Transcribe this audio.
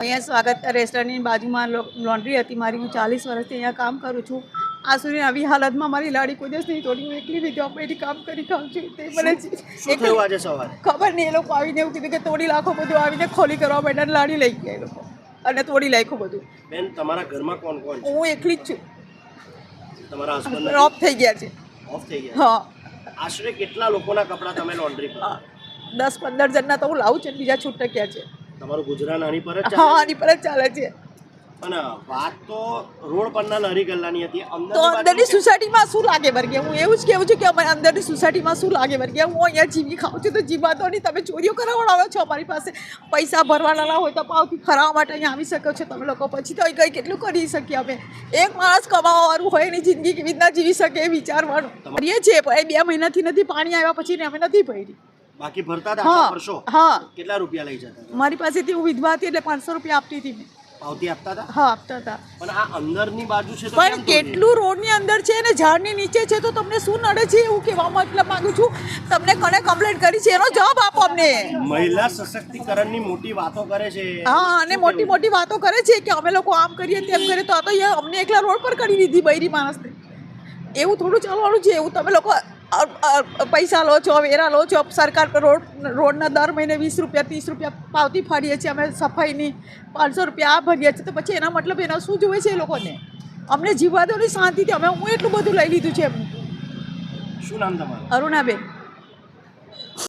અહીંયા સ્વાગત રેસ્ટોરન્ટની બાજુમાં લોન્ડ્રી હતી મારી. હું 40 વર્ષથી અહીંયા કામ કરું છું. આ સુધી આવી હાલતમાં મારી લાડી કોઈ દિવસ નહીં તોડી. હું એકલી વિધવા પેટી કામ કરી ખાઉં છું. તે મને આજે સવારે ખબર નહીં. એ લોકો આવીને એવું કીધું કે તોડી લાખો બધું, આવીને ખોલી કરવા માંડ્યા. લાડી લઈ ગયા એ લોકો અને તોડી નાખ્યું બધું. બેન, તમારા ઘરમાં કોણ કોણ છે? હું એકલી જ છું. તમારા હસબન્ડ ઓફ થઈ ગયા છે. ઓફ થઈ ગયા? હા. આશરે કેટલા લોકોના કપડાં તમે લોન્ડ્રી કરો? 10-15 જણના તો હું લાવું છું. બીજા છૂટક્યા છે. તમારું ગુજરાન આની પર જ હા, ચાલે? આની પર જ ચાલે છે. અને વાત તો રોડ પરના લારી ગલ્લાની હતી. તો અંદરની સોસાયટીમાં શું લાગે વર્ગે? હું એવું જ કહેવું છું કે અમારે અંદરની સોસાયટીમાં શું લાગે વર્ગે? હું અહીંયા જીવી ખાઉં છું તો જીવાતો નહીં. તમે ચોરીઓ કરાવડાવો છો અમારી પાસે. પૈસા ભરવાના ના હોય તો પાવથી ખરાવવા માટે અહીંયા આવી શકો છો તમે લોકો. પછી તો કંઈ કેટલું કરી શકીએ અમે? એક માણસ કમાવાવાળું હોય એની જિંદગી કેવી રીતના જીવી શકે એ વિચારવાનું કરીએ છીએ. પણ 2 મહિનાથી નથી પાણી આવ્યા પછી ને અમે નથી ભરી. બાકી ભરતા હતા વર્ષો? હા. કેટલા રૂપિયા લઈ જતા? મારી પાસેથી હું વિધવા હતી એટલે 500 રૂપિયા આપતી હતી મેં. પાવતી આપતા હતા? હા, આપતા હતા. પણ આ અંદરની બાજુ છે તો પણ કેટલું રોડની અંદર છે ને ઝાડની નીચે છે તો તમને શું નડે છે એવું કહેવા મતલબ માંગુ છું. તમને કોને કમ્પ્લેન્ટ કરી છે એનો જવાબ આપો અમને. મહિલા સશક્તિકરણની મોટી વાતો કરે છે. હા, અને મોટી મોટી વાતો કરે છે કે અમે લોકો આમ કરીએ તેમ કરીએ. તો આ તો અમને એકલા રોડ પર કરી દીધી બૈરી માણસને. એવું થોડું ચાલવાનું છે. એવું તમે લોકો પૈસા લો છો, વેરા લો છો. સરકાર પર રોડના દર મહિને 20 રૂપિયા 30 રૂપિયા પાવતી ફાડીએ છીએ અમે સફાઈની. 500 રૂપિયા આ ભરીએ છીએ. તો પછી એના મતલબ એના શું જોવે છે એ લોકોને? અમને જીવવા દો ને શાંતિથી. હું એટલું બધું લઈ લીધું છે એમનું. શું નામ તમારું? અરુણાબેન.